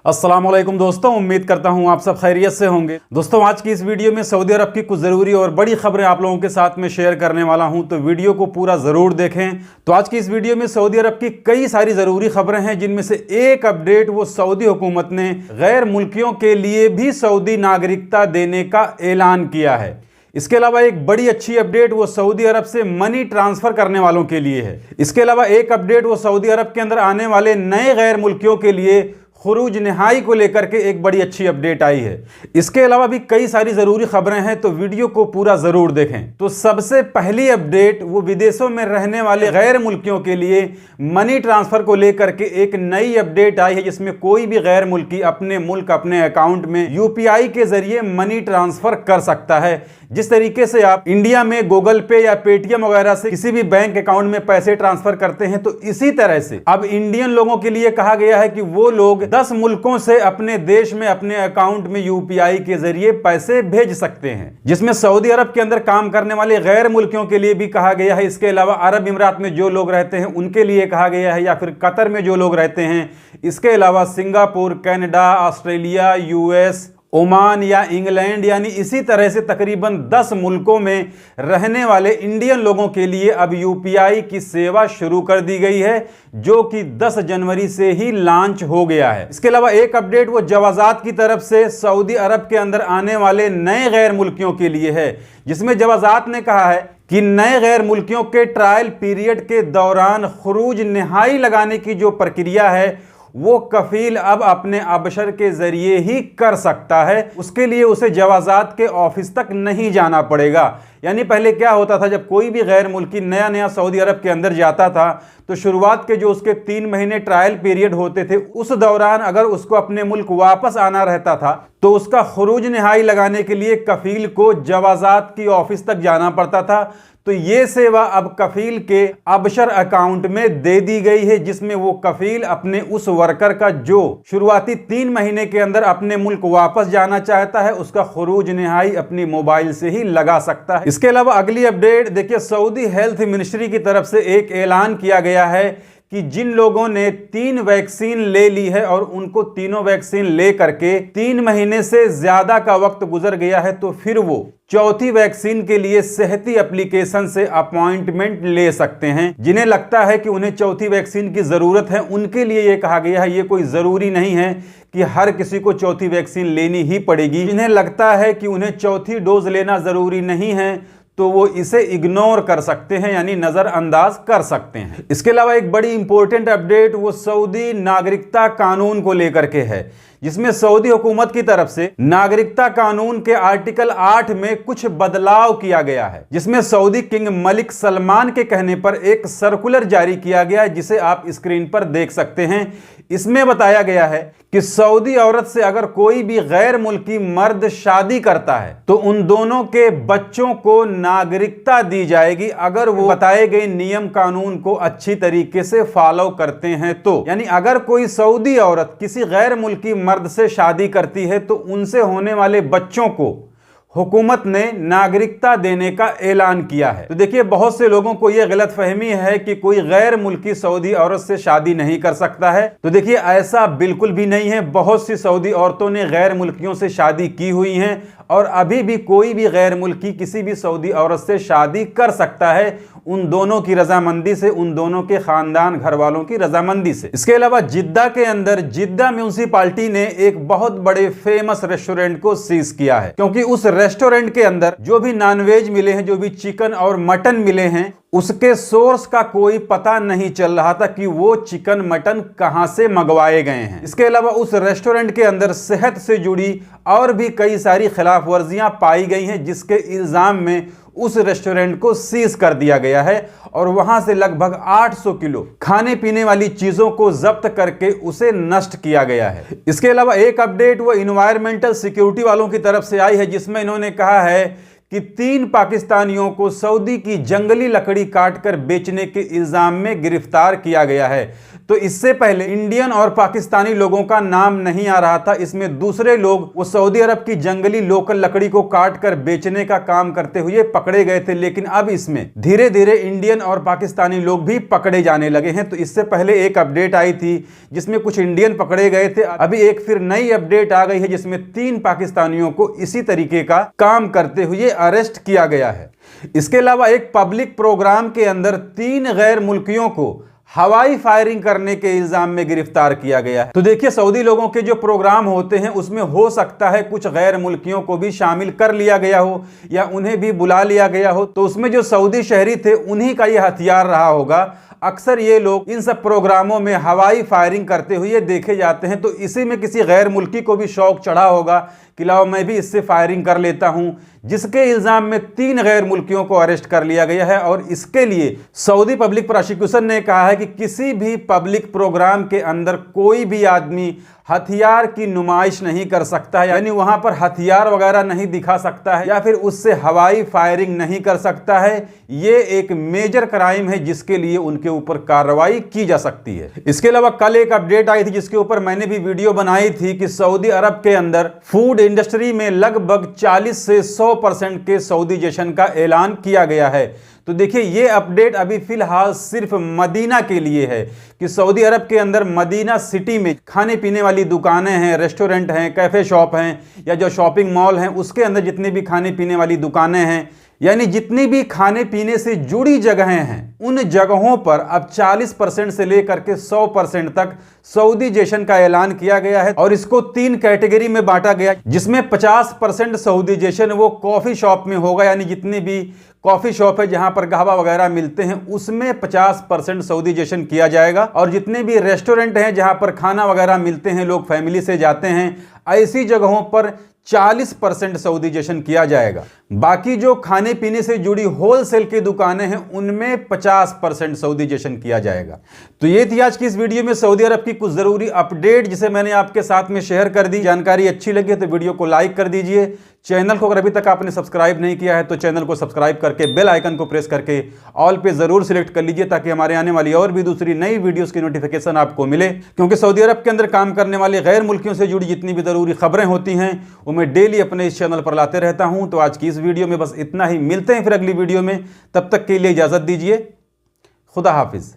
अस्सलाम वालेकुम दोस्तों, उम्मीद करता हूं आप सब खैरियत से होंगे। दोस्तों, आज की इस वीडियो में सऊदी अरब की कुछ ज़रूरी और बड़ी खबरें आप लोगों के साथ में शेयर करने वाला हूं, तो वीडियो को पूरा ज़रूर देखें। तो आज की इस वीडियो में सऊदी अरब की कई सारी ज़रूरी खबरें हैं, जिनमें से एक अपडेट वो सऊदी हुकूमत ने गैर मुल्कियों के लिए भी सऊदी नागरिकता देने का ऐलान किया है। इसके अलावा एक बड़ी अच्छी अपडेट वो सऊदी अरब से मनी ट्रांसफ़र करने वालों के लिए है। इसके अलावा एक अपडेट वो सऊदी अरब के अंदर आने वाले नए गैर मुल्कियों के लिए खुरूज नहाई को लेकर के एक बड़ी अच्छी अपडेट आई है। इसके अलावा भी कई सारी ज़रूरी खबरें हैं, तो वीडियो को पूरा ज़रूर देखें। तो सबसे पहली अपडेट वो विदेशों में रहने वाले गैर मुल्कियों के लिए मनी ट्रांसफ़र को लेकर के एक नई अपडेट आई है, जिसमें कोई भी गैर मुल्की अपने मुल्क अपने अकाउंट में यूपीआई के ज़रिए मनी ट्रांसफ़र कर सकता है। जिस तरीके से आप इंडिया में गूगल पे या पेटीएम वगैरह से किसी भी बैंक अकाउंट में पैसे ट्रांसफ़र करते हैं, तो इसी तरह से अब इंडियन लोगों के लिए कहा गया है कि वो लोग 10 मुल्कों से अपने देश में अपने अकाउंट में यूपीआई के जरिए पैसे भेज सकते हैं, जिसमें सऊदी अरब के अंदर काम करने वाले गैर मुल्कियों के लिए भी कहा गया है। इसके अलावा अरब इमरात में जो लोग रहते हैं उनके लिए कहा गया है, या फिर कतर में जो लोग रहते हैं। इसके अलावा Singapore, Canada, Australia, US, Oman या इंग्लैंड, यानी इसी तरह से तकरीबन 10 मुल्कों में रहने वाले इंडियन लोगों के लिए अब यूपीआई की सेवा शुरू कर दी गई है, जो कि 10 जनवरी से ही लॉन्च हो गया है। इसके अलावा एक अपडेट वो जवाजात की तरफ से सऊदी अरब के अंदर आने वाले नए गैर मुल्कियों के लिए है, जिसमें जवाजात ने कहा है कि नए गैर मुल्कियों के ट्रायल पीरियड के दौरान खुरूज नहाई लगाने की जो प्रक्रिया है वो कफील अब अपने अबशर के जरिए ही कर सकता है। उसके लिए उसे जवाजात के ऑफिस तक नहीं जाना पड़ेगा। यानी पहले क्या होता था, जब कोई भी गैर मुल्की नया सऊदी अरब के अंदर जाता था, तो शुरुआत के जो उसके 3 महीने ट्रायल पीरियड होते थे, उस दौरान अगर उसको अपने मुल्क वापस आना रहता था, तो उसका खुरूज नहाई लगाने के लिए कफील को जवाजात की ऑफिस तक जाना पड़ता था। तो ये सेवा अब कफील के अबशर अकाउंट में दे दी गई है, जिसमें वो कफील अपने उस वर्कर का जो शुरुआती 3 महीने के अंदर अपने मुल्क वापस जाना चाहता है, उसका खुरूज नहाई अपनी मोबाइल से ही लगा सकता है। इसके अलावा अगली अपडेट देखिए, सऊदी हेल्थ मिनिस्ट्री की तरफ से एक ऐलान किया गया है कि जिन लोगों ने 3 वैक्सीन ले ली है और उनको तीनों वैक्सीन ले करके 3 महीने से ज्यादा का वक्त गुजर गया है, तो फिर वो चौथी वैक्सीन के लिए सेहती एप्लीकेशन से अपॉइंटमेंट ले सकते हैं। जिन्हें लगता है कि उन्हें चौथी वैक्सीन की जरूरत है, उनके लिए ये कहा गया है, ये कोई जरूरी नहीं है कि हर किसी को चौथी वैक्सीन लेनी ही पड़ेगी। जिन्हें लगता है कि उन्हें चौथी डोज लेना जरूरी नहीं है, तो वो इसे इग्नोर कर सकते हैं, यानी नजरअंदाज कर सकते हैं। इसके अलावा एक बड़ी इंपॉर्टेंट अपडेट वो सऊदी नागरिकता कानून को लेकर के है, जिसमें सऊदी हुकूमत की तरफ से नागरिकता कानून के आर्टिकल 8 में कुछ बदलाव किया गया है, जिसमें सऊदी किंग मलिक सलमान के कहने पर एक सर्कुलर जारी किया गया है, जिसे आप स्क्रीन पर देख सकते हैं। इसमें बताया गया है कि सऊदी औरत से अगर कोई भी गैर मुल्की मर्द शादी करता है, तो उन दोनों के बच्चों को नागरिकता दी जाएगी, अगर वो बताए गए नियम कानून को अच्छी तरीके से फॉलो करते हैं। तो यानी अगर कोई सऊदी औरत किसी गैर मुल्की मर्द से शादी करती है, तो उनसे होने वाले बच्चों को हुकूमत ने नागरिकता देने का ऐलान किया है। तो देखिए, बहुत से लोगों को यह गलतफहमी है कि कोई गैर मुल्की सऊदी औरत से शादी नहीं कर सकता है। तो देखिए, ऐसा बिल्कुल भी नहीं है। बहुत सी सऊदी औरतों ने गैर मुल्कियों से शादी की हुई हैं, और अभी भी कोई भी गैर मुल्की किसी भी सऊदी औरत से शादी कर सकता है, उन दोनों की रजामंदी से, उन दोनों के खानदान घर वालों की रजामंदी से। इसके अलावा जिद्दा के अंदर जिद्दा म्यूनिसिपालिटी ने एक बहुत बड़े फेमस रेस्टोरेंट को सीज किया है, क्योंकि उस रेस्टोरेंट के अंदर जो भी नॉनवेज मिले हैं, जो भी चिकन और मटन मिले हैं, उसके सोर्स का कोई पता नहीं चल रहा था कि वो चिकन मटन कहां से मंगवाए गए हैं। इसके अलावा उस रेस्टोरेंट के अंदर सेहत से जुड़ी और भी कई सारी खिलाफ वर्जियां पाई गई हैं, जिसके इल्जाम में उस रेस्टोरेंट को सीज कर दिया गया है, और वहां से लगभग 800 किलो खाने पीने वाली चीजों को जब्त करके उसे नष्ट किया गया है। इसके अलावा एक अपडेट वो इन्वायरमेंटल सिक्योरिटी वालों की तरफ से आई है, जिसमें इन्होंने कहा है कि 3 पाकिस्तानियों को सऊदी की जंगली लकड़ी काटकर बेचने के इल्जाम में गिरफ्तार किया गया है। तो इससे पहले इंडियन और पाकिस्तानी लोगों का नाम नहीं आ रहा था। इसमें दूसरे लोग वो सऊदी अरब की जंगली लोकल लकड़ी को काट कर बेचने का काम करते हुए पकड़े गए थे, लेकिन अब इसमें धीरे धीरे इंडियन और पाकिस्तानी लोग भी पकड़े जाने लगे हैं। तो इससे पहले एक अपडेट आई थी जिसमें कुछ इंडियन पकड़े गए थे। अभी एक फिर नई अपडेट आ गई है जिसमें 3 पाकिस्तानियों को इसी तरीके का काम करते हुए अरेस्ट किया गया है। इसके अलावा एक पब्लिक प्रोग्राम के अंदर 3 गैर मुल्कियों को हवाई फायरिंग करने के इल्जाम में गिरफ्तार किया गया है। तो देखिए, सऊदी लोगों के जो प्रोग्राम होते हैं उसमें हो सकता है कुछ गैर मुल्कियों को भी शामिल कर लिया गया हो या उन्हें भी बुला लिया गया हो। तो उसमें जो सऊदी शहरी थे उन्हीं का यह हथियार रहा होगा। अक्सर ये लोग इन सब प्रोग्रामों में हवाई फायरिंग करते हुए देखे जाते हैं। तो इसी में किसी गैर मुल्की को भी शौक चढ़ा होगा कि लाओ मैं भी इससे फायरिंग कर लेता हूं, जिसके इल्जाम में 3 गैर मुल्कियों को अरेस्ट कर लिया गया है। और इसके लिए सऊदी पब्लिक प्रोसिक्यूशन ने कहा है कि किसी भी पब्लिक प्रोग्राम के अंदर कोई भी आदमी हथियार की नुमाइश नहीं कर सकता है, यानी वहां पर हथियार वगैरह नहीं दिखा सकता है या फिर उससे हवाई फायरिंग नहीं कर सकता है। ये एक मेजर क्राइम है जिसके लिए उनके ऊपर कार्रवाई की जा सकती है। इसके अलावा कल एक अपडेट आई थी जिसके ऊपर मैंने भी वीडियो बनाई थी कि सऊदी अरब के अंदर फूड इंडस्ट्री में लगभग 40 से 100% के सऊदीजेशन का ऐलान किया गया है। तो देखिए, ये अपडेट अभी फिलहाल सिर्फ मदीना के लिए है कि सऊदी अरब के अंदर मदीना सिटी में खाने पीने वाली दुकानें हैं, रेस्टोरेंट हैं, कैफे शॉप हैं या जो शॉपिंग मॉल हैं उसके अंदर जितनी भी खाने पीने वाली दुकानें हैं, यानी जितनी भी खाने पीने से जुड़ी जगहें हैं, उन जगहों पर अब 40% से लेकर के 100% तक सऊदीजेशन का ऐलान किया गया है। और इसको 3 कैटेगरी में बांटा गया, जिसमें 50% सऊदीजेशन वो कॉफी शॉप में होगा, यानी जितनी भी कॉफी शॉप है जहां पर कहवा वगैरह मिलते हैं उसमें 50% सऊदीजेशन किया जाएगा। और जितने भी रेस्टोरेंट हैं जहां पर खाना वगैरह मिलते हैं, लोग फैमिली से जाते हैं, ऐसी जगहों पर 40% सऊदीजेशन किया जाएगा। बाकी जो खाने पीने से जुड़ी होलसेल की दुकानें हैं उनमें 50% सऊदीजेशन किया जाएगा। तो ये थी आज की इस वीडियो में सऊदी अरब की कुछ जरूरी अपडेट जिसे मैंने आपके साथ में शेयर कर दी। जानकारी अच्छी लगी तो वीडियो को लाइक कर दीजिए। चैनल को अगर अभी तक आपने सब्सक्राइब नहीं किया है तो चैनल को सब्सक्राइब करके बेल आइकन को प्रेस करके ऑल पे जरूर सिलेक्ट कर लीजिए ताकि हमारे आने वाली और भी दूसरी नई वीडियोस की नोटिफिकेशन आपको मिले। क्योंकि सऊदी अरब के अंदर काम करने वाले गैर मुल्कियों से जुड़ी जितनी भी जरूरी खबरें होती हैं वो मैं डेली अपने इस चैनल पर लाते रहता हूं। तो आज की इस वीडियो में बस इतना ही। मिलते हैं फिर अगली वीडियो में, तब तक के लिए इजाजत दीजिए। खुदा हाफिज।